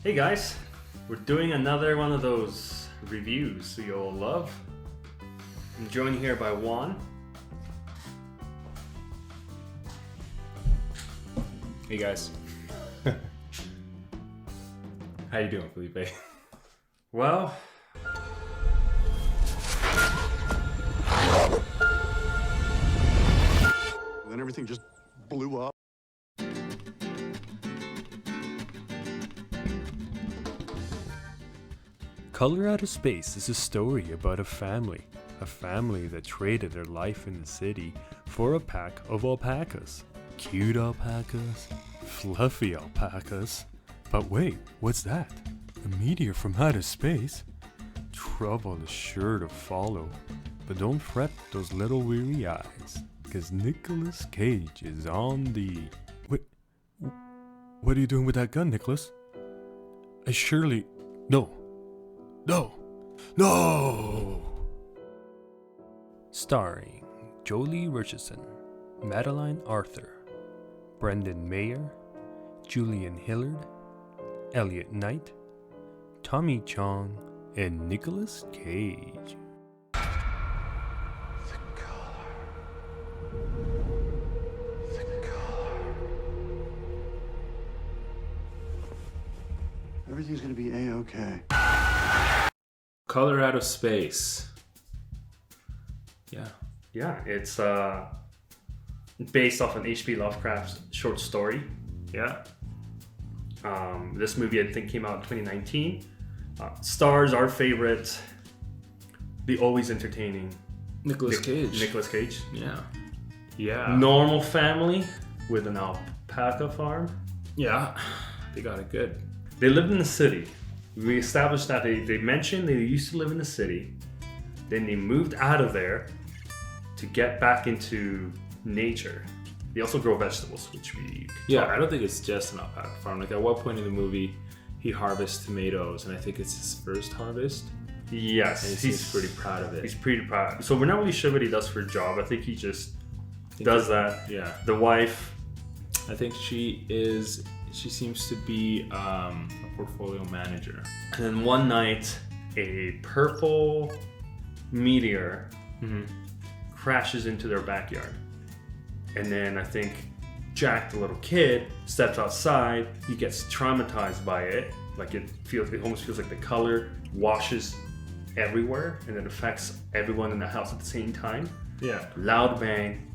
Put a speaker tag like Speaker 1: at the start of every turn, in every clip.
Speaker 1: Hey guys, we're doing another one of those reviews you all love. I'm joined here by Juan.
Speaker 2: Hey guys. How you doing, Felipe?
Speaker 1: Well,
Speaker 3: then everything just blew up.
Speaker 4: Color Out of Space is a story about a family that traded their life in the city for a pack of alpacas. Cute alpacas, fluffy alpacas. But wait, what's that? A meteor from outer space? Trouble is sure to follow. But don't fret those little weary eyes, cause Nicolas Cage is on the... Wait, what are you doing with that gun, Nicholas? I surely... No! Starring Jolie Richardson, Madeline Arthur, Brendan Mayer, Julian Hillard, Elliot Knight, Tommy Chong, and Nicolas Cage.
Speaker 3: Everything's gonna be A-okay.
Speaker 2: Color Out of Space.
Speaker 1: yeah, it's based off an H.P. Lovecraft's short story.
Speaker 2: Yeah.
Speaker 1: This movie I think came out in 2019. Stars our favorite, the always entertaining
Speaker 2: Nicolas Cage.
Speaker 1: Nicolas Cage.
Speaker 2: Yeah.
Speaker 1: Normal family with an alpaca farm.
Speaker 2: Yeah. They got it good.
Speaker 1: They lived in the city. We established that they mentioned they used to live in the city. Then they moved out of there to get back into nature. They also grow vegetables, which we...
Speaker 2: Yeah, I don't think it's just an alpaca farm. Like at one point in the movie, he harvests tomatoes, and I think it's his first harvest.
Speaker 1: Yes.
Speaker 2: And he's pretty proud of it.
Speaker 1: He's pretty proud. So we're not really sure what he does for a job. I think he just does that.
Speaker 2: Yeah.
Speaker 1: The wife...
Speaker 2: I think she seems to be a portfolio manager.
Speaker 1: And then one night, a purple meteor crashes into their backyard. And then I think Jack, the little kid, steps outside. He gets traumatized by it. Like it almost feels like the color washes everywhere and it affects everyone in the house at the same time.
Speaker 2: Yeah.
Speaker 1: Loud bang.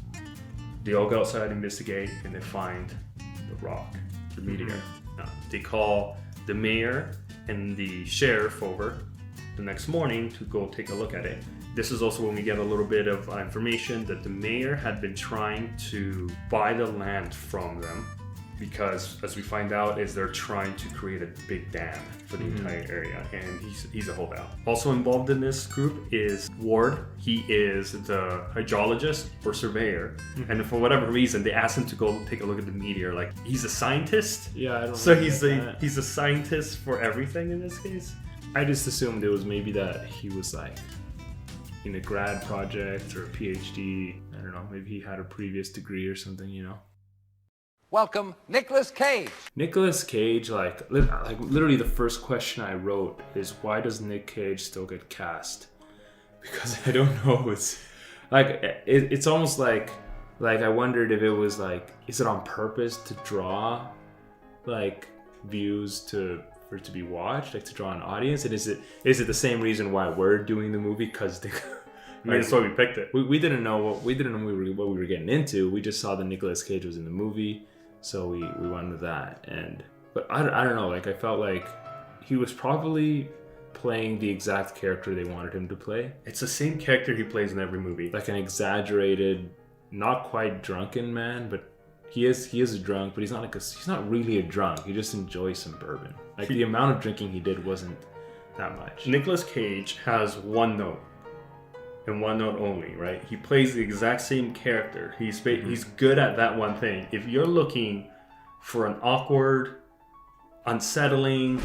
Speaker 1: They all go outside, investigate, and they find the rock, the meteor. They call the mayor and the sheriff over the next morning to go take a look at it. This is also when we get a little bit of information that the mayor had been trying to buy the land from them because, as we find out, is they're trying to create a big dam for the entire area, and he's a holdout. Also involved in this group is Ward. He is the hydrologist or surveyor, and for whatever reason, they asked him to go take a look at the meteor. Like he's a scientist.
Speaker 2: Yeah, I don't.
Speaker 1: So
Speaker 2: really
Speaker 1: he's a scientist for everything in this case.
Speaker 2: I just assumed it was maybe that he was like in a grad project or a PhD. I don't know. Maybe he had a previous degree or something, you know.
Speaker 5: Welcome, Nicolas Cage.
Speaker 2: Nicolas Cage, like literally the first question I wrote is, why does Nick Cage still get cast? Because I don't know. It's like it's almost like I wondered if it was like, is it on purpose to draw like views for it to be watched, like to draw an audience? And is it the same reason why we're doing the movie? Because they...
Speaker 1: I mean, that's why we picked it.
Speaker 2: We didn't know what we were getting into. We just saw that Nicolas Cage was in the movie, so we went with that. But I don't know. Like I felt like he was probably playing the exact character they wanted him to play.
Speaker 1: It's the same character he plays in every movie.
Speaker 2: Like an exaggerated, not quite drunken man, but he is a drunk. But he's not really a drunk. He just enjoys some bourbon. Like the amount of drinking he did wasn't that much.
Speaker 1: Nicolas Cage has one note. And one note only, right? He plays the exact same character. He's good at that one thing. If you're looking for an awkward, unsettling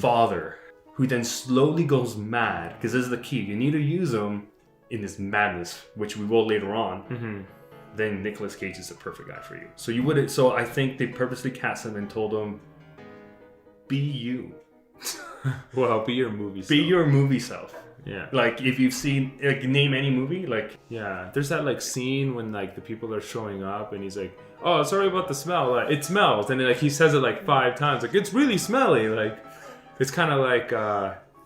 Speaker 1: father who then slowly goes mad, because this is the key. You need to use him in this madness, which we will later on. Then Nicolas Cage is the perfect guy for you. So I think they purposely cast him and told him, be you.
Speaker 2: Well, be your movie.
Speaker 1: Be your movie self.
Speaker 2: Yeah.
Speaker 1: Like if you've seen, like, name any movie, like
Speaker 2: Yeah. There's that like scene when like the people are showing up and he's like, "Oh, sorry about the smell. It smells," and then, like he says it like 5 times. Like it's really smelly. Like it's kind of like.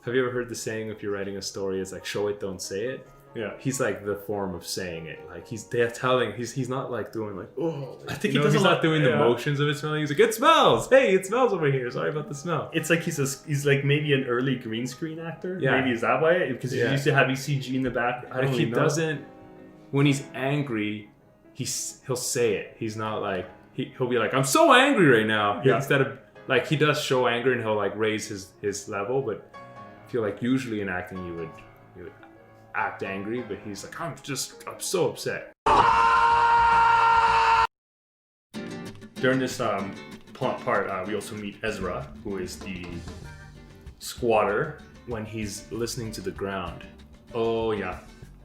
Speaker 2: Have you ever heard the saying, if you're writing a story, it's like show it, don't say it?
Speaker 1: yeah.
Speaker 2: He's like the form of saying it. Like they're telling. He's not like doing like, oh.
Speaker 1: I think
Speaker 2: he's not doing the motions of it smelling. He's like, it smells. Hey, it smells over here. Sorry about the smell.
Speaker 1: It's like he's like maybe an early green screen actor.
Speaker 2: Yeah.
Speaker 1: Maybe is that why? Because he used to have ECG in the back. I don't
Speaker 2: Like
Speaker 1: really
Speaker 2: he
Speaker 1: know.
Speaker 2: doesn't. When he's angry, he'll say it. He's not like he'll be like, I'm so angry right now.
Speaker 1: Yeah.
Speaker 2: Instead of like he does show anger and he'll like raise his level, but I feel like usually in acting you would act angry, but he's like, I'm so upset.
Speaker 1: During this part, we also meet Ezra, who is the squatter.
Speaker 2: When he's listening to the ground,
Speaker 1: Oh yeah,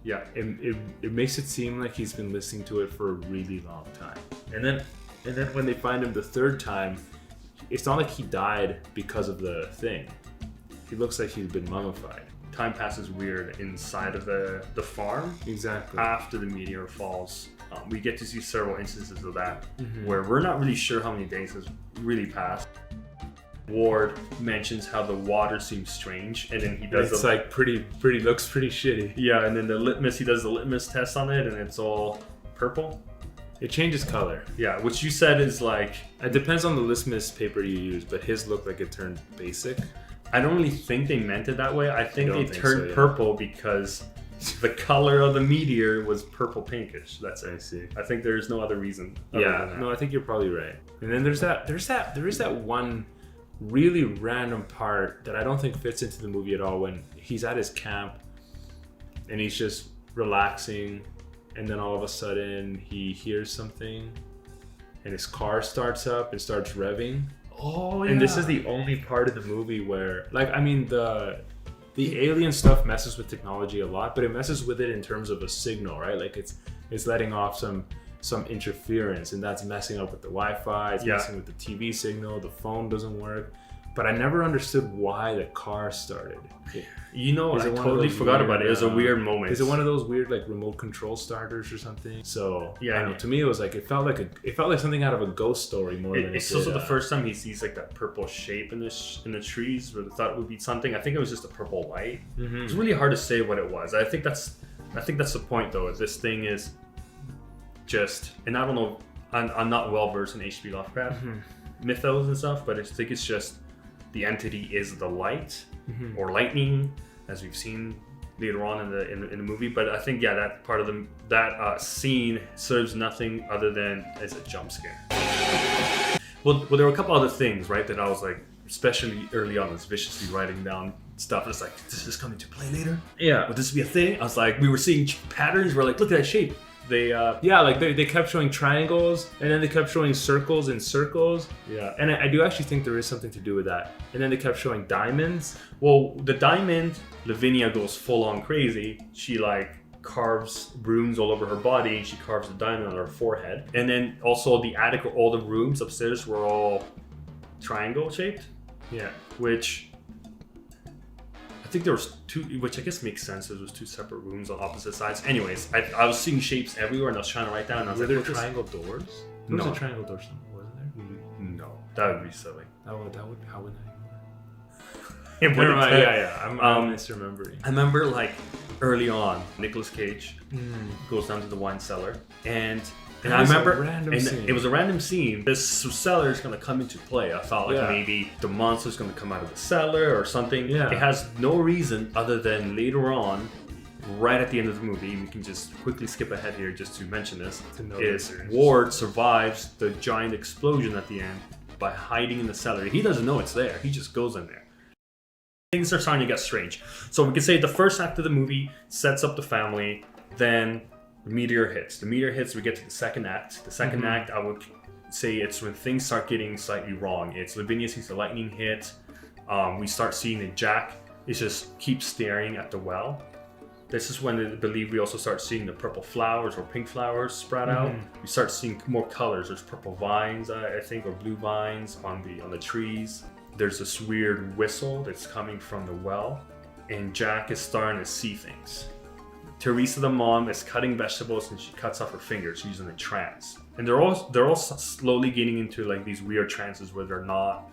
Speaker 1: yeah.
Speaker 2: it makes it seem like he's been listening to it for a really long time. And then when they find him the 3rd time, it's not like he died because of the thing. He looks like he's been mummified.
Speaker 1: Time passes weird inside of the farm.
Speaker 2: Exactly.
Speaker 1: After the meteor falls, we get to see several instances of that,
Speaker 2: Mm-hmm.
Speaker 1: where we're not really sure how many days has really passed. Ward mentions how the water seems strange, and then he does
Speaker 2: It's like pretty looks pretty shitty.
Speaker 1: yeah, and then he does the litmus test on it, and it's all purple.
Speaker 2: It changes color.
Speaker 1: Yeah, which you said is like,
Speaker 2: It depends on the litmus paper you use, but his looked like it turned basic.
Speaker 1: I don't really think they meant it that way. I think
Speaker 2: don't
Speaker 1: they
Speaker 2: think
Speaker 1: turned
Speaker 2: so, yeah.
Speaker 1: purple because the color of the meteor was purple pinkish. That's it.
Speaker 2: I see.
Speaker 1: I think there's no other reason. other than
Speaker 2: Yeah,
Speaker 1: that.
Speaker 2: no, I think you're probably right. And then there is that one really random part that I don't think fits into the movie at all, when he's at his camp and he's just relaxing, and then all of a sudden he hears something and his car starts up and starts revving.
Speaker 1: Oh yeah.
Speaker 2: And this is the only part of the movie where, like, I mean, the alien stuff messes with technology a lot, but it messes with it in terms of a signal, right? Like it's letting off some interference, and that's messing up with the Wi-Fi. It's messing with the TV signal. The phone doesn't work. But I never understood why the car started.
Speaker 1: You know,
Speaker 2: Is
Speaker 1: I
Speaker 2: it one of
Speaker 1: totally
Speaker 2: those
Speaker 1: forgot
Speaker 2: weird,
Speaker 1: about it. It was a weird moment.
Speaker 2: Is it one of those weird like remote control starters or something? So
Speaker 1: Yeah,
Speaker 2: I don't know. To me, it was like it felt like something out of a ghost story more than
Speaker 1: It's
Speaker 2: it
Speaker 1: also
Speaker 2: did,
Speaker 1: the first time he sees like that purple shape in the trees, where they thought it would be something. I think it was just a purple light.
Speaker 2: Mm-hmm.
Speaker 1: It's really hard to say what it was. I think that's the point though. This thing is just, and I don't know. I'm not well versed in H.P. Lovecraft mythos and stuff, but I think it's just the entity is the light or lightning, as we've seen later on in the movie. But I think that part of that scene serves nothing other than as a jump scare. Well, there were a couple other things, right, that I was like, especially early on, I was viciously writing down stuff. It's like, does this come into play later?
Speaker 2: Yeah.
Speaker 1: Would this be a thing? I was like, we were seeing patterns. We're like, look at that shape. They
Speaker 2: they kept showing triangles, and then they kept showing circles and circles.
Speaker 1: Yeah.
Speaker 2: And I do actually think there is something to do with that. And then they kept showing diamonds.
Speaker 1: Well, the diamond, Lavinia goes full on crazy. She like carves runes all over her body. She carves the diamond on her forehead. And then also the attic, all the rooms upstairs were all triangle shaped.
Speaker 2: Yeah.
Speaker 1: Which I think there was two, which I guess makes sense. There was 2 separate rooms on opposite sides. Anyways, I was seeing shapes everywhere, and I was trying to write down. And I was
Speaker 2: Were
Speaker 1: like,
Speaker 2: there
Speaker 1: "What this-"
Speaker 2: triangle doors? There was
Speaker 1: No.
Speaker 2: a triangle door somewhere, wasn't there?
Speaker 1: No, that would be silly.
Speaker 2: How would that work?
Speaker 1: Never mind.
Speaker 2: I'm misremembering.
Speaker 1: I remember like early on, Nicolas Cage goes down to the wine cellar, and I
Speaker 2: was a
Speaker 1: remember
Speaker 2: random scene.
Speaker 1: it was a random scene. This cellar is going to come into play. I thought like
Speaker 2: Yeah.
Speaker 1: maybe the monster's going to come out of the cellar or something.
Speaker 2: Yeah.
Speaker 1: It has no reason other than later on, right at the end of the movie, we can just quickly skip ahead here just to mention this,
Speaker 2: To know
Speaker 1: is
Speaker 2: that there's-
Speaker 1: Ward survives the giant explosion at the end by hiding in the cellar. He doesn't know it's there. He just goes in there. Things are starting to get strange. So we can say the first act of the movie sets up the family, then the meteor hits. The meteor hits, we get to the second act. The 2nd act, I would say it's when things start getting slightly wrong. It's Lavinia sees the lightning hit. We start seeing that Jack is just keeps staring at the well. This is when I believe we also start seeing the purple flowers or pink flowers sprout out. We start seeing more colors. There's purple vines, I think, or blue vines on the trees. there's this weird whistle that's coming from the well, and Jack is starting to see things. Teresa, the mom, is cutting vegetables and she cuts off her fingers. She's in a trance, and they're all slowly getting into like these weird trances where they're not.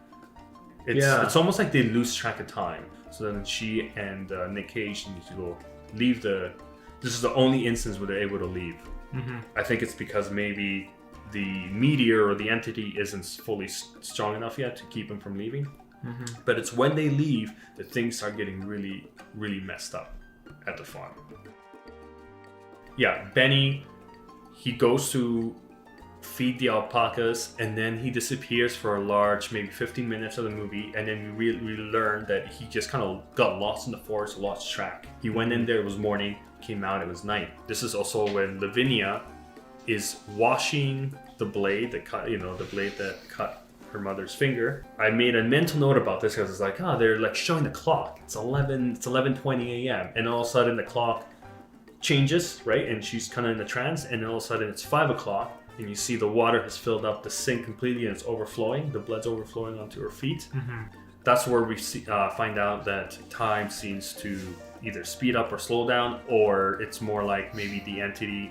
Speaker 1: It's almost like they lose track of time. So then she and Nick Cage need to go leave the. This is the only instance where they're able to leave. Mm-hmm. I think it's because maybe the meteor or the entity isn't fully strong enough yet to keep them from leaving. Mm-hmm. But it's when they leave that things start getting really, really messed up at the farm. Yeah, Benny, he goes to feed the alpacas, and then he disappears for a large, maybe 15 minutes of the movie, and then we learn that he just kind of got lost in the forest, lost track. He went in there, it was morning, came out, it was night. This is also when Lavinia is washing the blade that cut, the blade that cut her mother's finger. I made a mental note about this because it's like, they're like showing the clock. It's 11:20 a.m. and all of a sudden the clock changes, right? And she's kind of in a trance, and all of a sudden it's 5 o'clock, and you see the water has filled up the sink completely and it's overflowing. The blood's overflowing onto her feet. Mm-hmm. That's where we find out that time seems to either speed up or slow down, or it's more like maybe the entity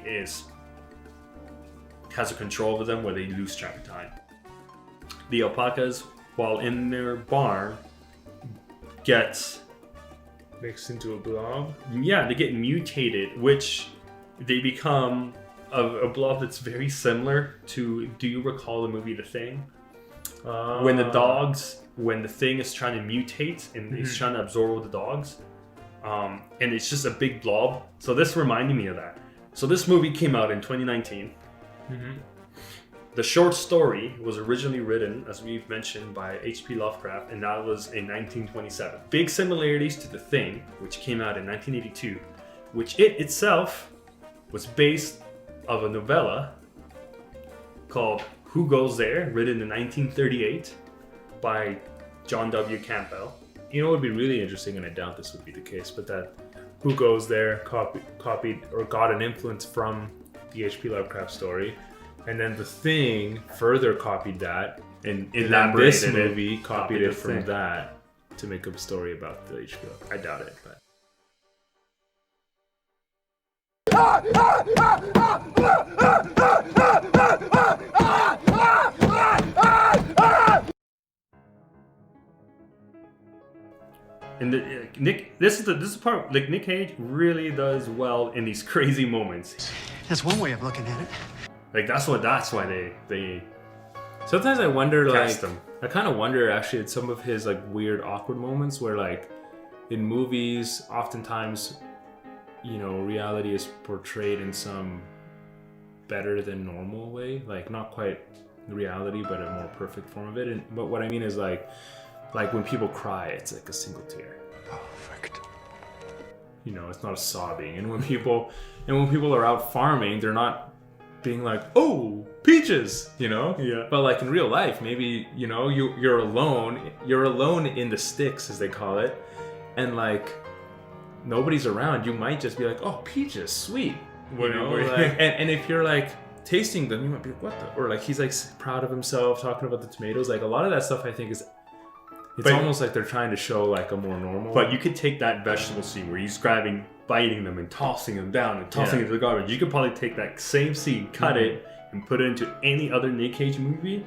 Speaker 1: has a control over them where they lose track of time. The alpacas, while in their barn, get
Speaker 2: mixed into a blob.
Speaker 1: Yeah, they get mutated, which they become a blob that's very similar to. Do you recall the movie The Thing? When the thing is trying to mutate and it's trying to absorb the dogs, and it's just a big blob. So this reminded me of that. So this movie came out in 2019. Mm-hmm. The short story was originally written, as we've mentioned, by H.P. Lovecraft, and that was in 1927. Big similarities to The Thing, which came out in 1982, which it itself was based of a novella called Who Goes There, written in 1938 by John W. Campbell.
Speaker 2: You know what would be really interesting, and I doubt this would be the case, but that Who Goes There copied or got an influence from the H.P. Lovecraft story, and then The Thing further copied that, and this movie copied it from that to make up a story about the H.P. Lovecraft. I doubt it, but.
Speaker 1: And this is the part, like, Nick Cage really does well in these crazy moments.
Speaker 3: That's one way of looking at it.
Speaker 1: Like that's why they
Speaker 2: Sometimes I wonder,
Speaker 1: cast
Speaker 2: like,
Speaker 1: him.
Speaker 2: I kind of wonder actually at some of his like weird, awkward moments where, like, in movies, oftentimes, reality is portrayed in some better than normal way, like not quite reality, but a more perfect form of it. But what I mean is like when people cry, it's like a single tear.
Speaker 3: Perfect.
Speaker 2: It's not a sobbing. And when people are out farming, they're not being like, oh, peaches, Yeah. But like in real life, maybe, you're alone in the sticks, as they call it, and like nobody's around. You might just be like, oh, peaches, sweet. And if you're like tasting them, you might be like, what the? Or like he's like proud of himself, talking about the tomatoes. Like a lot of that stuff, I think is. It's almost like they're trying to show like a more normal.
Speaker 1: But you could take that vegetable scene where he's biting them and tossing them down and tossing it into the garbage. You could probably take that same scene, cut it, and put it into any other Nick Cage movie.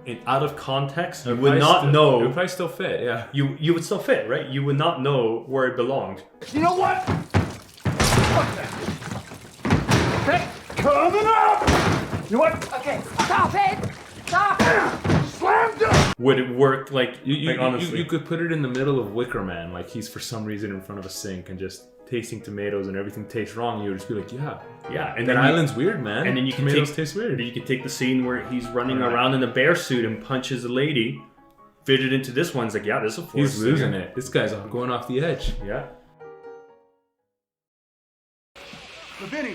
Speaker 1: And out of context, you would not know.
Speaker 2: It would probably still fit, yeah.
Speaker 1: You would still fit, right? You would not know where it belonged.
Speaker 5: You know what? Fuck that. Okay, coming up! You know what? Okay, stop it! Stop it! Slam dunk!
Speaker 1: Would it work like honestly?
Speaker 2: You could put it in the middle of Wicker Man, like he's for some reason in front of a sink and just tasting tomatoes and everything tastes wrong. You would just be like, yeah.
Speaker 1: And
Speaker 2: that island's weird, man.
Speaker 1: And then
Speaker 2: tomatoes taste weird.
Speaker 1: And you can take the scene where he's running around in a bear suit and punches a lady, fit it into this one. It's like, yeah, this is a force.
Speaker 2: He's losing it. This guy's going off the edge.
Speaker 1: Yeah.
Speaker 3: Vinny.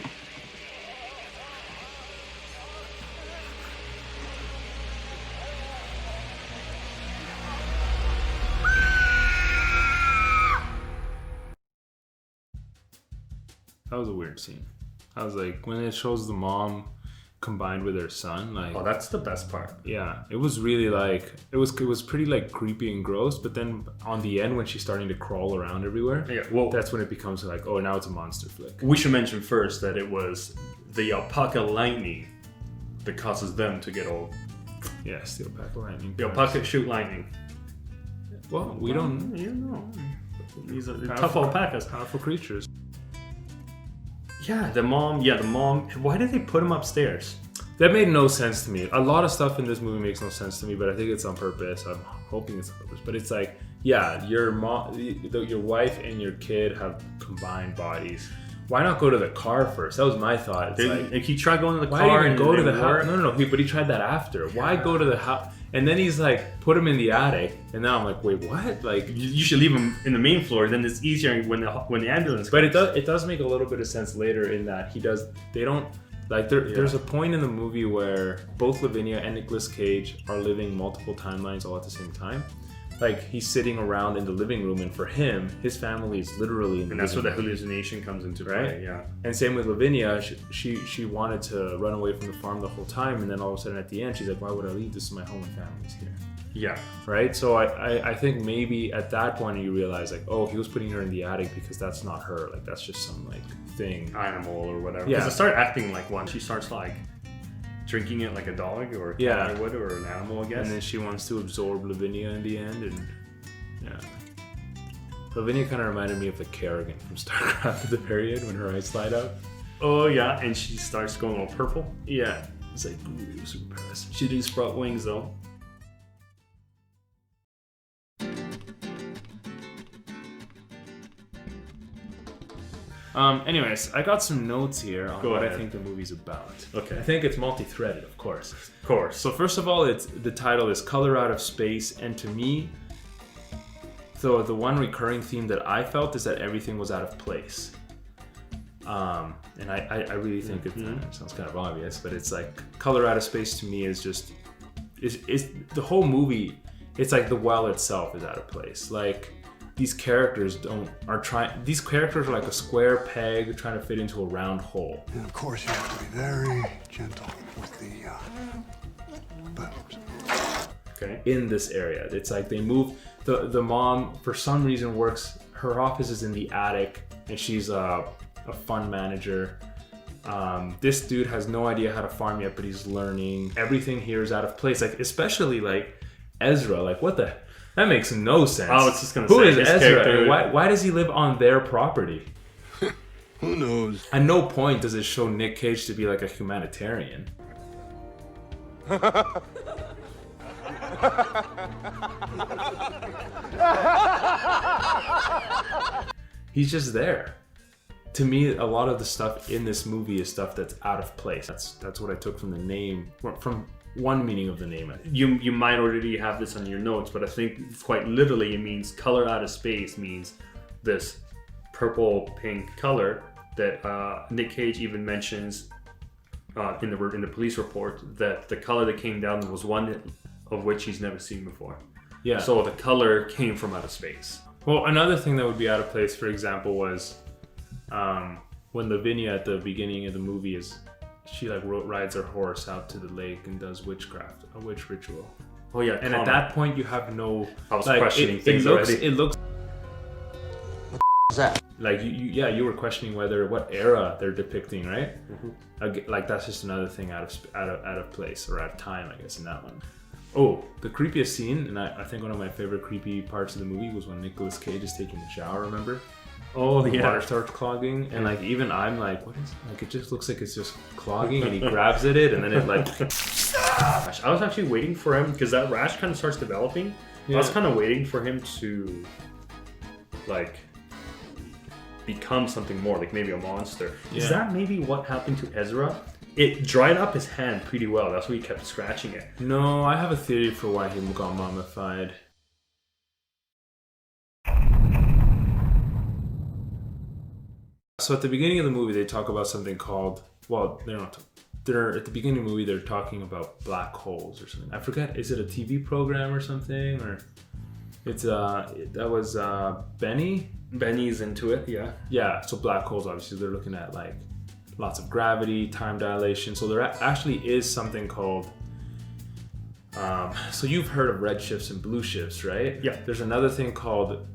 Speaker 2: That was a weird scene. I was like, when it shows the mom combined with her son. Like,
Speaker 1: Oh, that's the best part.
Speaker 2: yeah, it was really like it was pretty like creepy and gross. But then on the end, when she's starting to crawl around everywhere,
Speaker 1: Yeah, well,
Speaker 2: that's when it becomes like, oh, now it's a monster flick.
Speaker 1: we should mention first that it was the alpaca lightning that causes them to get old.
Speaker 2: Yeah, steel pack lightning.
Speaker 1: The alpaca shoot lightning.
Speaker 2: Well, we don't.
Speaker 1: You know. These are
Speaker 2: Powerful-
Speaker 1: tough alpacas.
Speaker 2: Powerful creatures.
Speaker 1: Yeah, the mom. Why did they put him upstairs?
Speaker 2: That made no sense to me. A lot of stuff in this movie makes no sense to me, but I think it's on purpose. I'm hoping it's on purpose. But it's like, yeah, your mom, your wife, and your kid have combined bodies. Why not go to the car first? That was my thought. It's like,
Speaker 1: He tried going to the
Speaker 2: why
Speaker 1: car
Speaker 2: even
Speaker 1: and
Speaker 2: go to
Speaker 1: it
Speaker 2: the
Speaker 1: didn't
Speaker 2: house?
Speaker 1: work.
Speaker 2: No. But he tried that after. Why go to the house? And then he's like, put him in the attic. And now I'm like, wait, what? Like,
Speaker 1: You should leave him in the main floor. Then it's easier when the ambulance.
Speaker 2: but
Speaker 1: comes.
Speaker 2: it does make a little bit of sense later in that they don't like there's a point in the movie where both Lavinia and Nicolas Cage are living multiple timelines all at the same time. Like, he's sitting around in the living room, and for him, his family is literally in the
Speaker 1: And that's where
Speaker 2: living
Speaker 1: the
Speaker 2: room.
Speaker 1: hallucination comes into play.
Speaker 2: Right?
Speaker 1: Yeah.
Speaker 2: And same with Lavinia, she wanted to run away from the farm the whole time, and then all of a sudden at the end, she's like, why would I leave? This is my home and family's here.
Speaker 1: Yeah.
Speaker 2: Right? So I think maybe at that point you realize, like, oh, he was putting her in the attic because that's not her. Like, that's just some, like, thing.
Speaker 1: Animal or whatever.
Speaker 2: Yeah.
Speaker 1: Because it started acting like one. She starts like drinking it like a dog or a cat would or an animal, I guess.
Speaker 2: And then she wants to absorb Lavinia in the end, and yeah. Lavinia kind of reminded me of the Kerrigan from StarCraft at the very end when her eyes slide out.
Speaker 1: Oh yeah, and she starts going all purple.
Speaker 2: Yeah.
Speaker 1: It's like, ooh, super fast. She didn't sprout wings though.
Speaker 2: Anyways, I got some notes here on
Speaker 1: Go
Speaker 2: what
Speaker 1: ahead.
Speaker 2: I think the movie's about.
Speaker 1: Okay.
Speaker 2: I think it's multi-threaded, of course.
Speaker 1: Of course.
Speaker 2: So first of all, the title is Color Out of Space, and to me, so the one recurring theme that I felt is that everything was out of place. And I really think it sounds kind of obvious, but it's like Color Out of Space to me is just is the whole movie. It's like the well itself is out of place. Like, these characters these characters are like a square peg trying to fit into a round hole.
Speaker 3: And of course, you have to be very gentle with the bones.
Speaker 1: Okay.
Speaker 2: In this area, it's like they move. The mom for some reason works. Her office is in the attic, and she's a fund manager. This dude has no idea how to farm yet, but he's learning. Everything here is out of place. Like, especially like Ezra. Like, what the? That makes no sense.
Speaker 1: I was just gonna
Speaker 2: Who
Speaker 1: say,
Speaker 2: is
Speaker 1: this
Speaker 2: Ezra?
Speaker 1: character-
Speaker 2: Why does he live on their property?
Speaker 3: Who knows?
Speaker 2: At no point does it show Nick Cage to be like a humanitarian. He's just there. To me, a lot of the stuff in this movie is stuff that's out of place. That's what I took from the name, from one meaning of the name.
Speaker 1: You might already have this on your notes, but I think quite literally it means color out of space means this purple pink color that Nick Cage even mentions in the police report, that the color that came down was one of which he's never seen before.
Speaker 2: Yeah.
Speaker 1: So the color came from outer space.
Speaker 2: Well, another thing that would be out of place, for example, was when Lavinia at the beginning of the movie she like rides her horse out to the lake and does witchcraft, a witch ritual.
Speaker 1: Oh yeah,
Speaker 2: And at that point, you have no.
Speaker 1: I was
Speaker 2: like,
Speaker 1: questioning
Speaker 2: it
Speaker 1: things
Speaker 2: looks,
Speaker 1: already.
Speaker 2: It looks
Speaker 3: What's that?
Speaker 2: like you were questioning what era they're depicting, right? Like, that's just another thing out of place, or out of time, I guess, in that one. Oh, the creepiest scene, and I think one of my favorite creepy parts of the movie was when Nicolas Cage is taking a shower. Remember?
Speaker 1: Oh
Speaker 2: The
Speaker 1: yeah.
Speaker 2: water starts clogging, and like even I'm like, what is like? It just looks like it's just clogging, and he grabs at it, and then it like.
Speaker 1: I was actually waiting for him because that rash kind of starts developing. I was kind of waiting for him to like become something more, like maybe a monster. Is
Speaker 2: Yeah.
Speaker 1: that maybe what happened to Ezra? It dried up his hand pretty well. That's why he kept scratching it.
Speaker 2: No, I have a theory for why he got mummified. So at the beginning of the movie, they talk about something called, well, they're at the beginning of the movie, they're talking about black holes or something. I forget, is it a TV program or something? Or it's, that was Benny?
Speaker 1: Benny's into it, yeah.
Speaker 2: Yeah, so black holes, obviously, they're looking at like lots of gravity, time dilation. So there actually is something called. So you've heard of red shifts and blue shifts, right?
Speaker 1: Yeah.
Speaker 2: There's another thing called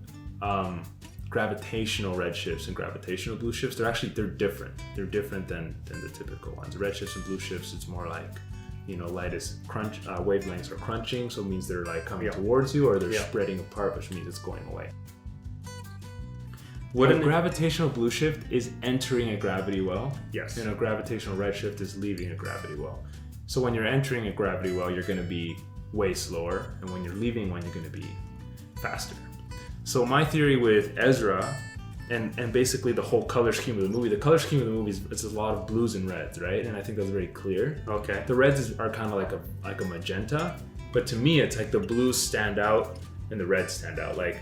Speaker 2: gravitational red shifts and gravitational blue shifts. They're different. They're different than the typical ones. Red shifts and blue shifts, it's more like, light is wavelengths are crunching, so it means they're like coming towards you, or they're spreading apart, which means it's going away. What a gravitational blue shift is entering a gravity well.
Speaker 1: Yes.
Speaker 2: And a gravitational red shift is leaving a gravity well. So when you're entering a gravity well, you're going to be way slower, and when you're leaving one, you're going to be faster. So my theory with Ezra, and basically the whole color scheme of the movie, it's a lot of blues and reds, right? And I think that's very clear.
Speaker 1: Okay.
Speaker 2: The reds are kind of like a magenta, but to me, it's like the blues stand out and the reds stand out. Like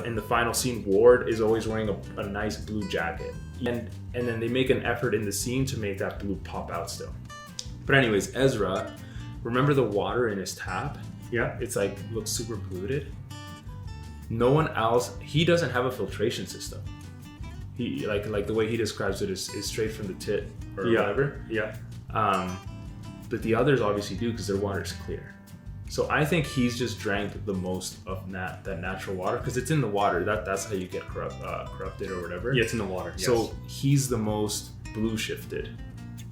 Speaker 2: in the final scene, Ward is always wearing a nice blue jacket, and then they make an effort in the scene to make that blue pop out still. But anyways, Ezra, remember the water in his tap?
Speaker 1: Yeah.
Speaker 2: It's like looks super polluted. No one else, he doesn't have a filtration system. He like the way he describes it is straight from the tit or whatever.
Speaker 1: Yeah.
Speaker 2: But the others obviously do because their water's clear. So I think he's just drank the most of that natural water because it's in the water. That's how you get corrupted or whatever.
Speaker 1: Yeah, it's in the water. Yes.
Speaker 2: So he's the most blue shifted.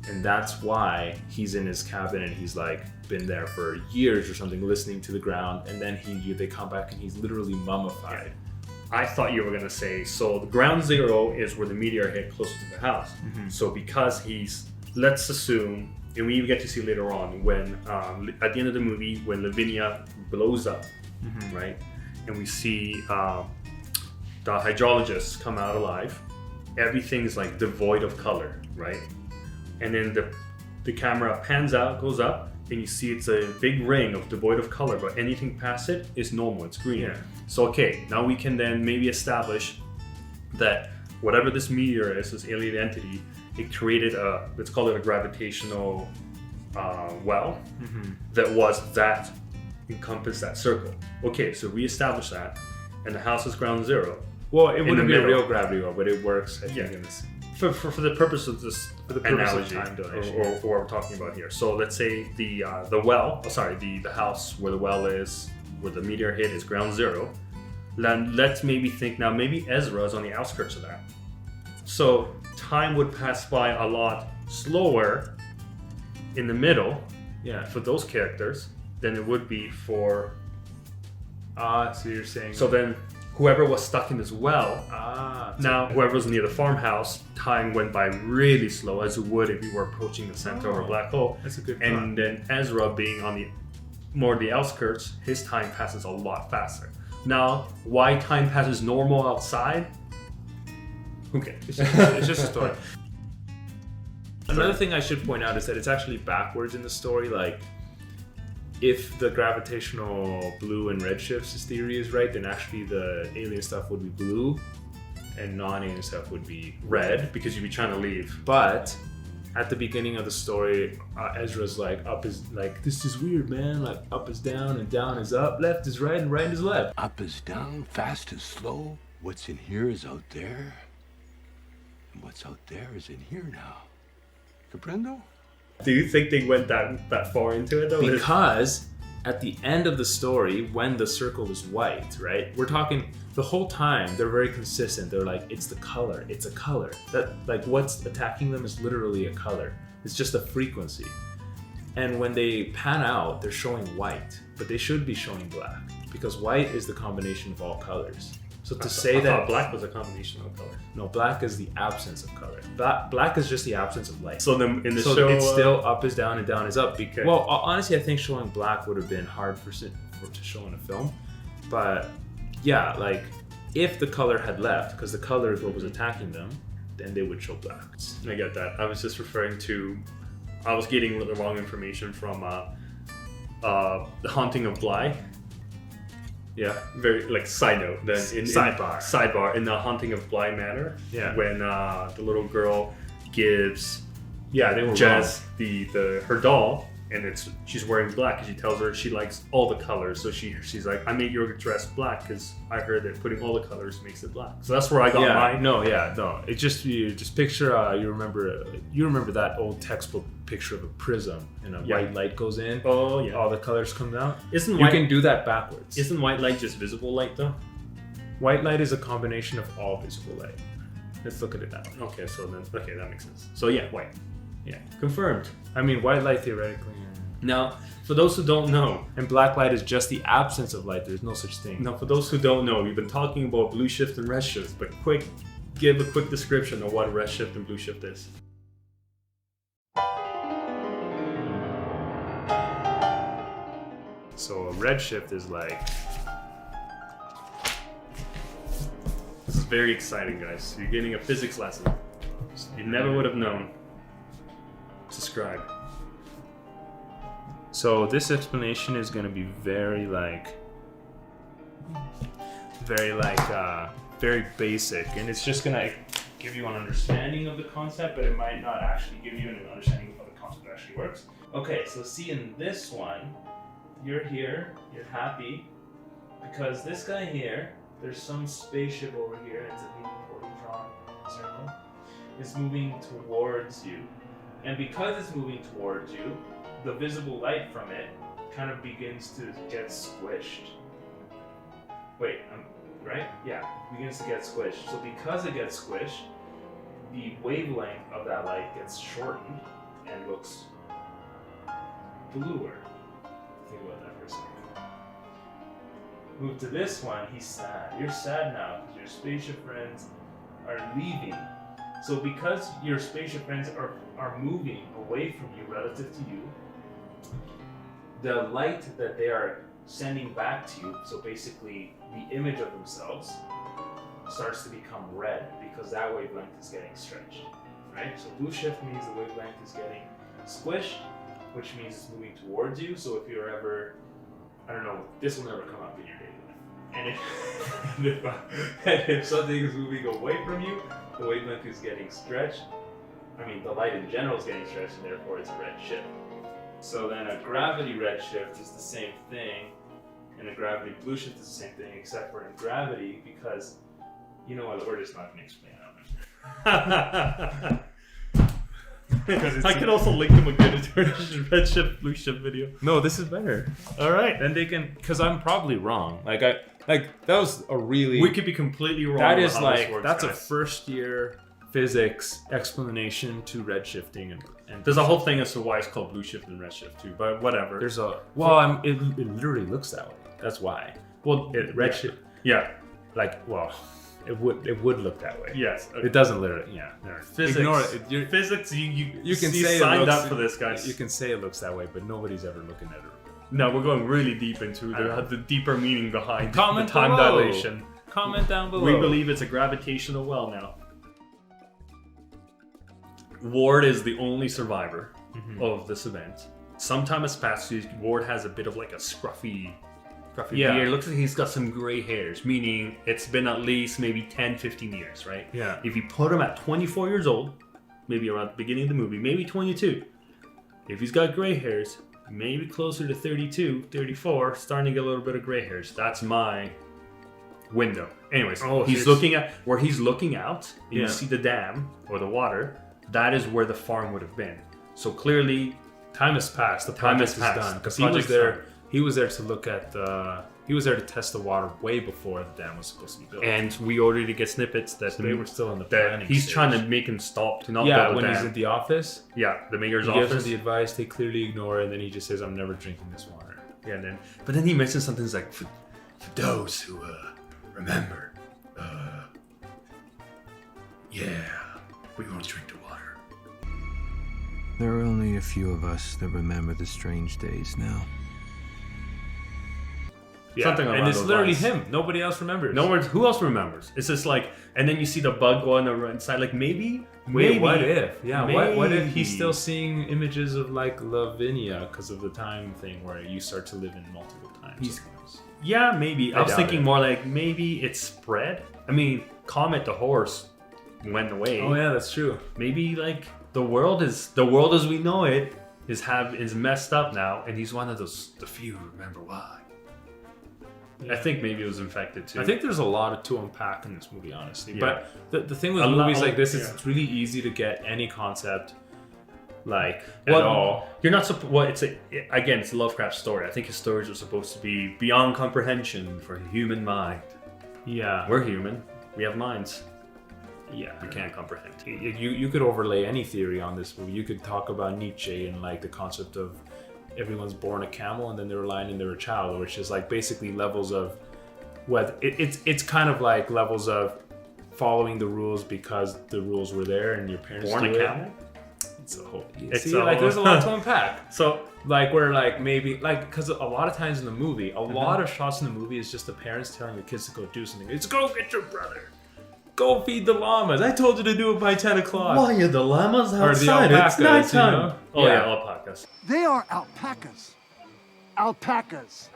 Speaker 2: And that's why he's in his cabin and he's like been there for years or something, listening to the ground. And then they come back and he's literally mummified.
Speaker 1: I thought you were going to say, so the ground zero is where the meteor hit closer to the house. Mm-hmm. So because let's assume, and we get to see later on when, at the end of the movie, when Lavinia blows up, right? And we see the hydrologists come out alive. Everything's like devoid of color, right? And then the camera pans out, goes up, and you see it's a big ring of devoid of color, but anything past it is normal, it's green.
Speaker 2: Yeah.
Speaker 1: So okay, now we can then maybe establish that whatever this meteor is, this alien entity, it created let's call it a gravitational well that encompassed that circle. Okay, so we established that, and the house is ground zero.
Speaker 2: Well, it wouldn't be a real gravity well, but it works, I think, in this.
Speaker 1: For the purpose of this analogy,
Speaker 2: of time dilation,
Speaker 1: or what we're talking about here. So let's say the house where the well is, where the meteor hit, is ground zero. Then let's maybe think now, maybe Ezra is on the outskirts of that. So time would pass by a lot slower in the middle, for those characters than it would be for.
Speaker 2: So you're saying.
Speaker 1: So then, whoever was stuck in this well, now whoever was near the farmhouse, time went by really slow, as it would if you were approaching the center of a black hole.
Speaker 2: That's a good
Speaker 1: And
Speaker 2: thought.
Speaker 1: then Ezra being on the outskirts, his time passes a lot faster. Now, why time passes normal outside? Okay,
Speaker 2: It's just a story. Another thing I should point out is that it's actually backwards in the story. Like, if the gravitational blue and red shifts theory is right, then actually the alien stuff would be blue and non-alien stuff would be red.
Speaker 1: because you'd be trying to leave.
Speaker 2: But at the beginning of the story, Ezra's like, up is like, this is weird, man. Like, up is down and down is up, left is right and right is left.
Speaker 6: Up is down, fast is slow. What's in here is out there. And what's out there is in here now. Comprendo?
Speaker 1: Do you think they went that far into it though?
Speaker 2: Because at the end of the story, when the circle is white, right? We're talking the whole time, they're very consistent. They're like, it's the color, it's a color. That, like, what's attacking them is literally a color. It's just a frequency. And when they pan out, they're showing white, but they should be showing black because white is the combination of all colors. So to say
Speaker 1: I
Speaker 2: that
Speaker 1: thought black was a combination of colors.
Speaker 2: No, black is the absence of color. Black is just the absence of light.
Speaker 1: So then in the
Speaker 2: so
Speaker 1: show,
Speaker 2: it's still up is down and down is up.
Speaker 1: Okay.
Speaker 2: Well, honestly, I think showing black would have been hard to show in a film. But yeah, like if the color had left, because the color is what was attacking them, then they would show black.
Speaker 1: I get that. I was just referring to, I was getting the wrong information from The Haunting of Bly.
Speaker 2: Yeah.
Speaker 1: Very like side note. Then sidebar in The Haunting of Bly Manor.
Speaker 2: Yeah.
Speaker 1: When the little girl gives
Speaker 2: they were
Speaker 1: Jess her doll and she's wearing black, and she tells her she likes all the colors. So she's like, I made your dress black because I heard that putting all the colors makes it black. So that's where I got mine.
Speaker 2: No. It's just you just picture you remember that old textbook picture of a prism and a white light goes in.
Speaker 1: Oh yeah.
Speaker 2: All the colors come out.
Speaker 1: You
Speaker 2: can do that backwards.
Speaker 1: Isn't white light just visible light though?
Speaker 2: White light is a combination of all visible light. Let's look at it that way.
Speaker 1: Okay, so then that makes sense. So yeah, white. Yeah, confirmed.
Speaker 2: I mean, white light theoretically.
Speaker 1: Now, for those who don't know,
Speaker 2: and black light is just the absence of light. There's no such thing.
Speaker 1: Now, for those who don't know, we've been talking about blue shift and red shift, but give a quick description of what red shift and blue shift is.
Speaker 2: So a red shift is like.
Speaker 1: This is very exciting, guys. You're getting a physics lesson. You never would have known. Subscribe.
Speaker 2: So this explanation is going to be very basic, and it's just going to give you an understanding of the concept, but it might not actually give you an understanding of how the concept actually works. Okay, so see in this one, you're here, you're happy, because this guy here, there's some spaceship over here, it's a neat drawn circle, is moving towards you. And because it's moving towards you, the visible light from it kind of begins to get squished. Wait, right? Yeah, begins to get squished. So because it gets squished, the wavelength of that light gets shortened and looks bluer. Think about that for a second. Move to this one, he's sad. You're sad now because your spaceship friends are leaving. So because your spaceship friends are moving away from you relative to you, the light that they are sending back to you, so basically the image of themselves, starts to become red because that wavelength is getting stretched, right? So blue shift means the wavelength is getting squished, which means it's moving towards you. So if you're ever, I don't know, this will never come up in your daily life. And if something is moving away from you, the wavelength is getting stretched. I mean, the light in general is getting stretched, and therefore it's a red shift. So then a gravity red shift is the same thing, and a gravity blue shift is the same thing, except for in gravity, because, you know what, we're just not going to explain that.
Speaker 1: I could also link them again to red shift, blue shift video.
Speaker 2: No, this is better.
Speaker 1: All right.
Speaker 2: Then they can, because I'm probably wrong. That was a really.
Speaker 1: We could be completely wrong.
Speaker 2: That is
Speaker 1: how
Speaker 2: like
Speaker 1: this works,
Speaker 2: that's
Speaker 1: guys.
Speaker 2: a first year physics explanation to red shifting and
Speaker 1: there's a whole thing as to why it's called blue shift and red shift too, but whatever.
Speaker 2: There's a it literally looks that way. That's why.
Speaker 1: Well,
Speaker 2: red shift.
Speaker 1: Yeah.
Speaker 2: It would look that way.
Speaker 1: Yes.
Speaker 2: It doesn't literally. Yeah.
Speaker 1: Physics.
Speaker 2: Ignore it.
Speaker 1: Physics. You
Speaker 2: can
Speaker 1: say signed up for this, guys.
Speaker 2: You can say it looks that way, but nobody's ever looking at it.
Speaker 1: No, we're going really deep into the deeper meaning behind the time
Speaker 2: below.
Speaker 1: dilation.
Speaker 2: Comment down below.
Speaker 1: We believe it's a gravitational well now. Ward is the only survivor of this event. Some time has passed. Ward has a bit of like a scruffy beard. It looks like he's got some gray hairs, meaning it's been at least maybe 10, 15 years, right?
Speaker 2: Yeah.
Speaker 1: If you put him at 24 years old, maybe around the beginning of the movie, maybe 22. If he's got gray hairs, maybe closer to 32, 34, starting to get a little bit of gray hairs. That's my window. Anyways, he's looking at where he's looking out, and you see the dam or the water. That is where the farm would have been. So clearly,
Speaker 2: time has passed. The project is done because he was there. He was there to look at the. He was there to test the water way before the dam was supposed to be built.
Speaker 1: And we already get snippets that
Speaker 2: they were still in the planning
Speaker 1: he's
Speaker 2: stage.
Speaker 1: trying to make him stop to not build a dam.
Speaker 2: When he's at the office.
Speaker 1: Yeah, the mayor's
Speaker 2: office. He gives him the advice. They clearly ignore it, and then he just says, "I'm never drinking this water."
Speaker 1: Yeah, but then he mentions something like, "For those who remember, we won't drink the water."
Speaker 7: There are only a few of us that remember the strange days now.
Speaker 1: Yeah, something
Speaker 2: and it's literally him. Nobody else remembers.
Speaker 1: Who else remembers? It's just like, and then you see the bug go on the inside. Like maybe.
Speaker 2: What if? Yeah. What if he's still seeing images of like Lavinia because of the time thing where you start to live in multiple times?
Speaker 1: Yeah, maybe. I was thinking more like maybe it's spread. I mean, Comet the horse went away.
Speaker 2: Oh yeah, that's true.
Speaker 1: Maybe like the world as we know it is messed up now, and he's one of those the few who remember why. I think maybe it was infected too.
Speaker 2: I think there's a lot to unpack in this movie, honestly.
Speaker 1: Yeah.
Speaker 2: But the thing with movies like this is it's really easy to get any concept at all.
Speaker 1: You're not supposed. It's a Lovecraft story. I think his stories are supposed to be beyond comprehension for the human mind.
Speaker 2: Yeah,
Speaker 1: We're human. We have minds.
Speaker 2: yeah.
Speaker 1: We can't comprehend.
Speaker 2: You could overlay any theory on this movie. You could talk about Nietzsche and like the concept of everyone's born a camel and then they're lying and they're a child, which is like basically levels of whether it's kind of like levels of following the rules because the rules were there and your parents
Speaker 1: Born
Speaker 2: do
Speaker 1: a
Speaker 2: it.
Speaker 1: camel?
Speaker 2: It's a whole.
Speaker 1: It's
Speaker 2: See,
Speaker 1: a
Speaker 2: like
Speaker 1: whole-
Speaker 2: there's a lot to unpack.
Speaker 1: So
Speaker 2: Like where like maybe like because a lot of times in the movie, a lot of shots in the movie is just the parents telling the kids to go do something. It's go get your brother. Go feed the llamas. I told you to do it by 10 o'clock.
Speaker 1: why are the llamas
Speaker 2: Or the
Speaker 1: outside? It's
Speaker 2: alpacas, you
Speaker 1: nighttime.
Speaker 2: know?
Speaker 1: Oh yeah,
Speaker 2: Yeah.
Speaker 1: alpacas.
Speaker 3: They are alpacas. Alpacas.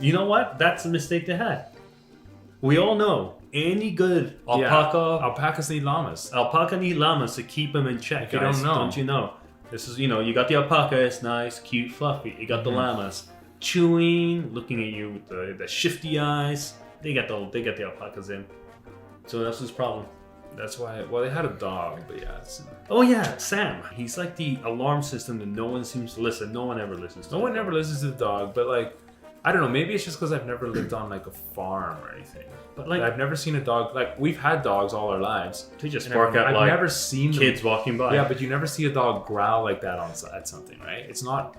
Speaker 1: You know what? That's a mistake they had. We all know any good
Speaker 2: Alpacas need llamas.
Speaker 1: alpaca need llamas to keep them in check.
Speaker 2: If you
Speaker 1: guys.
Speaker 2: don't know.
Speaker 1: Don't you know? This is you got the alpaca, it's nice, cute, fluffy. You got the llamas chewing, looking at you with the shifty eyes. They got the alpacas in. So that's his problem.
Speaker 2: That's why. Well, they had a dog, but yeah.
Speaker 1: Oh yeah, Sam. He's like the alarm system that no one seems to listen. No one ever listens to.
Speaker 2: No one ever listens to the dog, but like, I don't know. Maybe it's just because I've never lived on like a farm or anything.
Speaker 1: But like,
Speaker 2: I've never seen a dog. Like we've had dogs all our lives.
Speaker 1: they just
Speaker 2: and
Speaker 1: bark at
Speaker 2: I've
Speaker 1: like
Speaker 2: never seen them.
Speaker 1: kids walking by.
Speaker 2: Yeah, but you never see a dog growl like that at something, right? It's not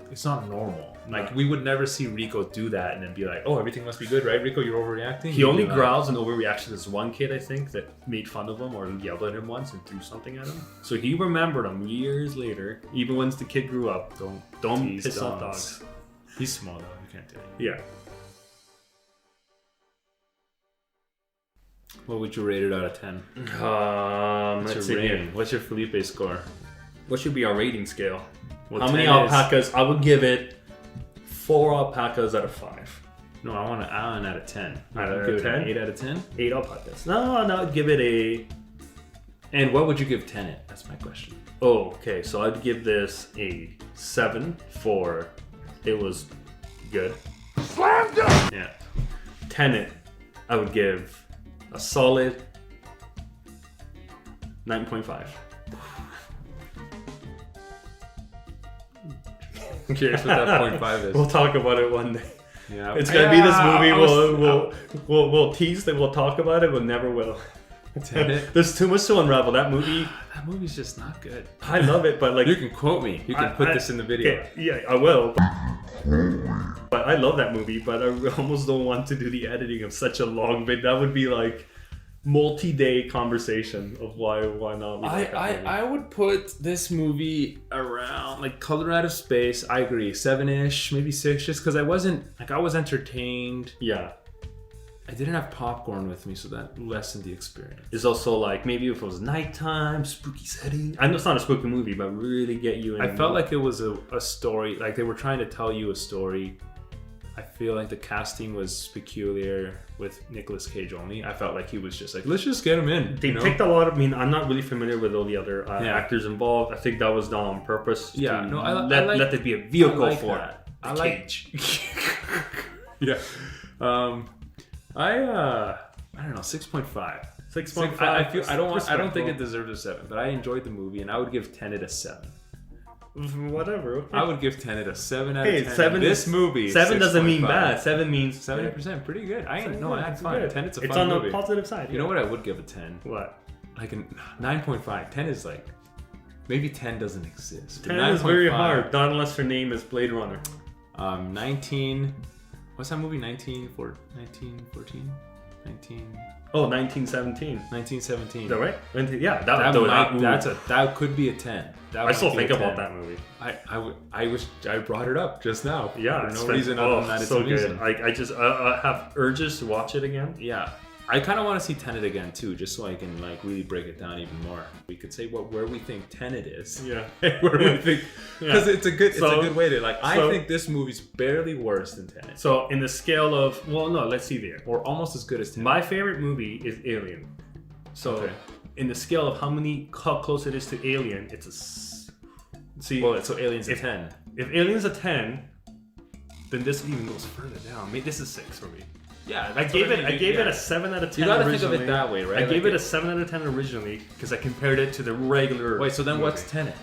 Speaker 2: normal. Like we would never see Rico do that and then be like, "Oh, everything must be good, right, Rico? You're overreacting."
Speaker 1: He only growls and overreacts to this one kid, I think, that made fun of him or yelled at him once and threw something at him. So he remembered him years later, even once the kid grew up. Don't
Speaker 2: tease
Speaker 1: piss off
Speaker 2: dogs.
Speaker 1: dogs.
Speaker 2: He's small though. You can't do it.
Speaker 1: Yeah.
Speaker 2: What would you rate it out of 10?
Speaker 1: Let's
Speaker 2: What's
Speaker 1: see
Speaker 2: your
Speaker 1: here.
Speaker 2: rating? What's your Felipe score?
Speaker 1: What should be our rating scale?
Speaker 2: Well,
Speaker 1: How many
Speaker 2: 10 is-
Speaker 1: alpacas? I would give it 4 alpacas out of 5.
Speaker 2: No, I want an Allen out of 10.
Speaker 1: Out
Speaker 2: Would
Speaker 1: of
Speaker 2: you give it an
Speaker 1: 10?
Speaker 2: 8 out of 10?
Speaker 1: 8 alpacas. No, I'd give it a...
Speaker 2: And what would you give Tenet? That's my question.
Speaker 1: Oh, okay. So I'd give this a 7 for it was good.
Speaker 3: Slam dunk!
Speaker 2: Yeah.
Speaker 1: Tenet, I would give a solid 9.5.
Speaker 2: I'm curious what that 0.5 is.
Speaker 1: We'll talk about it one day.
Speaker 2: Yeah.
Speaker 1: It's gonna be this movie.
Speaker 2: I was-
Speaker 1: We'll tease that we'll talk about it, but never will.
Speaker 2: Tenet?
Speaker 1: There's too much to unravel. That movie,
Speaker 2: That movie's just not good.
Speaker 1: I love it, but like
Speaker 2: You can quote me. You can put this in the video.
Speaker 1: Okay, yeah, I will. But I love that movie, but I almost don't want to do the editing of such a long bit. That would be like multi-day conversation of why not. We like that movie.
Speaker 2: I would put this movie around like Color Out of Space. I agree, 7-ish, maybe 6, just because I was entertained.
Speaker 1: Yeah.
Speaker 2: I didn't have popcorn with me, so that lessened the experience.
Speaker 1: It's also like maybe if it was nighttime, spooky setting. I know it's not a spooky movie, but really get you in.
Speaker 2: I felt like it was a story, like they were trying to tell you a story. I feel like the casting was peculiar with Nicolas Cage only. I felt like he was just like, let's just get him in.
Speaker 1: they
Speaker 2: you know?
Speaker 1: picked a lot of. I mean, I'm not really familiar with all the other
Speaker 2: Yeah.
Speaker 1: actors involved. I think that was done on purpose.
Speaker 2: Yeah,
Speaker 1: to
Speaker 2: no, I
Speaker 1: let
Speaker 2: like-
Speaker 1: there be a vehicle
Speaker 2: I like
Speaker 1: for
Speaker 2: that.
Speaker 1: the
Speaker 2: I like-
Speaker 1: Cage.
Speaker 2: Yeah. I don't know, 6.5.
Speaker 1: 6.5.
Speaker 2: I feel I don't think it
Speaker 1: Respectable.
Speaker 2: deserved a 7, but I enjoyed the movie and I would give Tenet a 7.
Speaker 1: Whatever. Okay.
Speaker 2: I would give Tenet a 7 out
Speaker 1: Hey,
Speaker 2: of 10.
Speaker 1: 7
Speaker 2: This
Speaker 1: is-
Speaker 2: movie is
Speaker 1: 7 doesn't mean
Speaker 2: 6.5.
Speaker 1: bad. 7 means
Speaker 2: 70%, pretty good. I had
Speaker 1: It's
Speaker 2: fun.
Speaker 1: good.
Speaker 2: Tenet's a
Speaker 1: It's
Speaker 2: fun
Speaker 1: on
Speaker 2: movie.
Speaker 1: the positive side.
Speaker 2: You know what I would give a 10?
Speaker 1: What?
Speaker 2: Like a 9.5. 10 is like, maybe 10 doesn't exist.
Speaker 1: 10 is very
Speaker 2: 9.5.
Speaker 1: hard. Not unless her name is Blade Runner.
Speaker 2: 19. What's that movie? 1914? 1917. Is
Speaker 1: 1917. Is that right? Yeah,
Speaker 2: that could be a 10. That
Speaker 1: I
Speaker 2: might
Speaker 1: still
Speaker 2: be
Speaker 1: think
Speaker 2: a
Speaker 1: about
Speaker 2: 10.
Speaker 1: that movie.
Speaker 2: I brought it up just now.
Speaker 1: Yeah,
Speaker 2: for
Speaker 1: it's
Speaker 2: no reason other than that. It's
Speaker 1: so
Speaker 2: amazing.
Speaker 1: good. I just have urges to watch it again.
Speaker 2: Yeah, I kind of want to see Tenet again too, just so I can like really break it down even more. We could say where we think Tenet is.
Speaker 1: Yeah.
Speaker 2: Where we think, because
Speaker 1: Yeah.
Speaker 2: it's a good way to like. I
Speaker 1: so-
Speaker 2: think this movie's barely worse than Tenet,
Speaker 1: So in the scale of let's see there.
Speaker 2: or almost as good as Tenet.
Speaker 1: My favorite movie is Alien. So
Speaker 2: Okay.
Speaker 1: in the scale of how close it is to Alien, it's a. See,
Speaker 2: Well, so Alien's a 10.
Speaker 1: if Alien's a 10, then this even goes further down. Maybe this is 6 for me.
Speaker 2: Yeah,
Speaker 1: I gave it a 7 out of 10.
Speaker 2: You gotta
Speaker 1: originally.
Speaker 2: think of it that way, right?
Speaker 1: I gave
Speaker 2: Like
Speaker 1: it a 7 out of 10 originally because I compared it to the regular.
Speaker 2: Wait, so then
Speaker 1: movie.
Speaker 2: what's Tenet?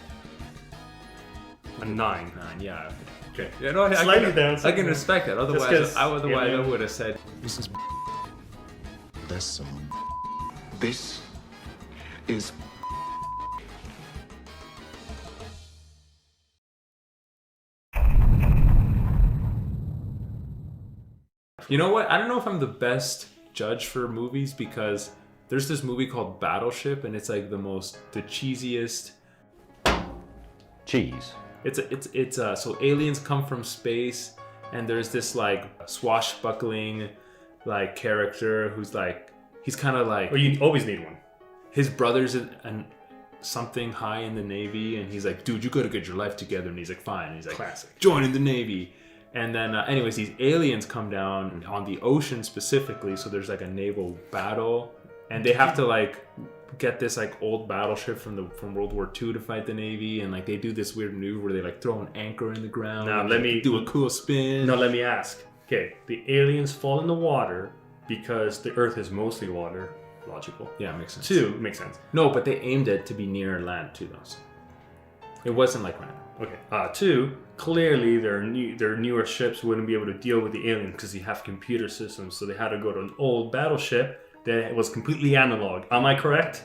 Speaker 1: A 9.
Speaker 2: 9, yeah.
Speaker 1: Okay.
Speaker 2: Yeah, no,
Speaker 1: Slightly down.
Speaker 2: I
Speaker 1: slightly
Speaker 2: can
Speaker 1: down.
Speaker 2: respect that.
Speaker 1: Just
Speaker 2: Otherwise,
Speaker 1: 'cause
Speaker 2: I
Speaker 1: Alien-
Speaker 2: would have said
Speaker 8: This is. That's some.
Speaker 3: This is
Speaker 2: You know what? I don't know if I'm the best judge for movies because there's this movie called Battleship and it's like the cheesiest.
Speaker 9: Cheese.
Speaker 2: So aliens come from space and there's this like swashbuckling like character who's like he's kind of like
Speaker 1: Or you always need one.
Speaker 2: his brother's something high in the Navy and he's like, dude, you gotta get your life together, and he's like, fine, and he's like,
Speaker 1: Classic.
Speaker 2: joining the Navy. And then anyways, these aliens come down on the ocean specifically, so there's like a naval battle and they have to like get this like old battleship from World War II to fight the Navy, and like they do this weird maneuver where they like throw an anchor in the ground.
Speaker 1: Now,
Speaker 2: and
Speaker 1: let me-
Speaker 2: do a cool spin.
Speaker 1: Now let me ask. Okay, the aliens fall in the water because the Earth is mostly water. Logical.
Speaker 2: Yeah, makes sense.
Speaker 1: 2 makes sense.
Speaker 2: No, but they aimed it to be near land too, though. So it wasn't like random.
Speaker 1: Okay. 2, clearly their newer ships wouldn't be able to deal with the aliens because they have computer systems, so they had to go to an old battleship that was completely analog. Am I correct?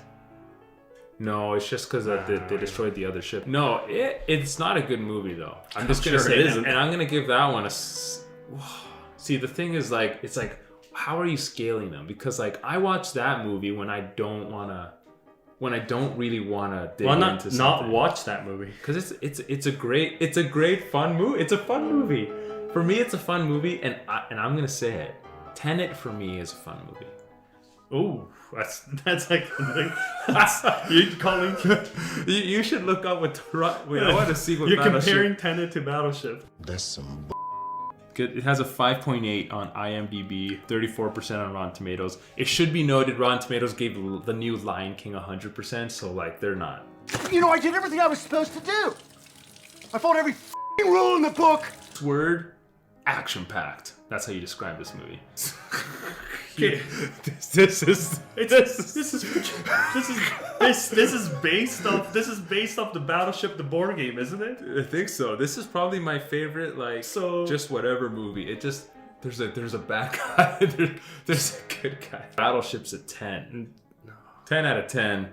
Speaker 2: No, it's just because they destroyed the other ship. No, it's not a good movie though. I'm just gonna
Speaker 1: sure
Speaker 2: say
Speaker 1: it
Speaker 2: it
Speaker 1: isn't.
Speaker 2: and I'm gonna give that one a. See, the thing is, like, it's like, how are you scaling them? Because like I watch that movie when I don't really wanna dig
Speaker 1: Why
Speaker 2: into
Speaker 1: not
Speaker 2: something.
Speaker 1: watch that movie?
Speaker 2: Because it's a great fun movie. It's a fun movie. For me, it's a fun movie, and I'm gonna say it. Tenet for me is a fun movie.
Speaker 1: Ooh, that's like you calling.
Speaker 2: You should look up what. Wait, I want to see what
Speaker 1: You're
Speaker 2: Battleship.
Speaker 1: comparing Tenet to Battleship.
Speaker 8: That's some.
Speaker 2: Good. It has a 5.8 on IMDb, 34% on Rotten Tomatoes. It should be noted Rotten Tomatoes gave the new Lion King 100%, so like they're not.
Speaker 5: You know, I did everything I was supposed to do. I followed every rule in the book.
Speaker 2: Word, action-packed. That's how you describe this movie.
Speaker 1: Okay.
Speaker 2: This is
Speaker 1: based off the Battleship, the board game, isn't it?
Speaker 2: I think so. This is probably my favorite, like,
Speaker 1: So-
Speaker 2: just whatever movie. It just there's a bad guy, there's a good guy. Battleship's a 10. 10 out of 10.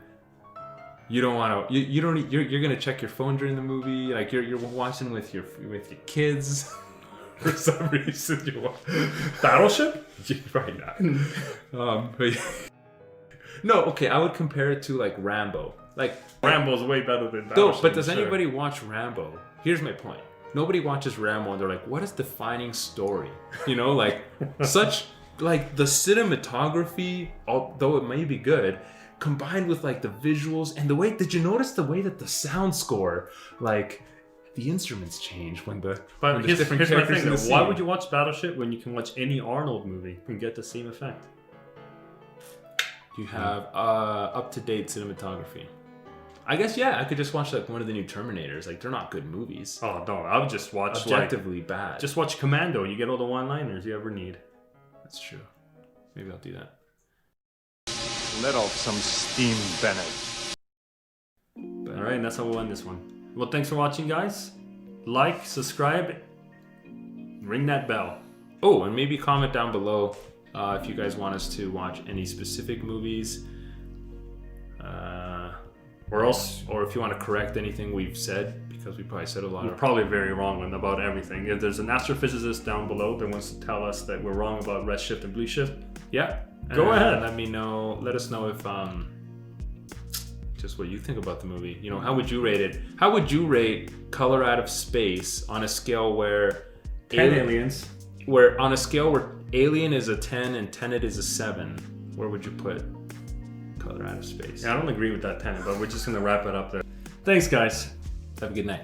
Speaker 2: You don't want to. You're gonna check your phone during the movie. Like you're watching with your kids. For some reason, you want
Speaker 1: Battleship?
Speaker 2: right now. No, okay. I would compare it to like Rambo. Like
Speaker 1: Rambo's way better than
Speaker 2: no,
Speaker 1: Battleship.
Speaker 2: but does
Speaker 1: sure.
Speaker 2: anybody watch Rambo? Here's my point. Nobody watches Rambo and they're like, what is defining story? You know, like such like the cinematography, although it may be good, combined with like the visuals and the way. Did you notice the way that the sound score, like the instruments change when the
Speaker 1: But
Speaker 2: when there's
Speaker 1: here's my
Speaker 2: characters
Speaker 1: thing.
Speaker 2: in the
Speaker 1: Though. Why
Speaker 2: scene?
Speaker 1: would you watch Battleship when you can watch any Arnold movie and get the same effect?
Speaker 2: You have up-to-date cinematography. I guess yeah, I could just watch like one of the new Terminators. Like they're not good movies.
Speaker 1: Oh no, I would just watch
Speaker 2: Objectively bad.
Speaker 1: just watch Commando. You get all the one-liners you ever need.
Speaker 2: That's true. Maybe I'll do that.
Speaker 8: Let off some steam, Bennett.
Speaker 1: All right, and that's how we'll end this one. Well, thanks for watching, guys. Like, subscribe, ring that bell.
Speaker 2: Oh, and maybe comment down below if you guys want us to watch any specific movies,
Speaker 1: Or else
Speaker 2: or if you want to correct anything we've said, because we probably said a lot
Speaker 1: we're
Speaker 2: of.
Speaker 1: probably very wrong about everything. If there's an astrophysicist down below that wants to tell us that we're wrong about red shift and blue shift,
Speaker 2: Yeah,
Speaker 1: Go ahead.
Speaker 2: Let me know. Let us know if just what you think about the movie. You know, how would you rate it? How would you rate Color Out of Space on a scale where
Speaker 1: 10 aliens.
Speaker 2: Where on a scale where Alien is a 10 and Tenet is a 7, where would you put Color Out of Space?
Speaker 1: Yeah, I don't agree with that 10, but we're just gonna wrap it up there. Thanks, guys.
Speaker 2: Have a good night.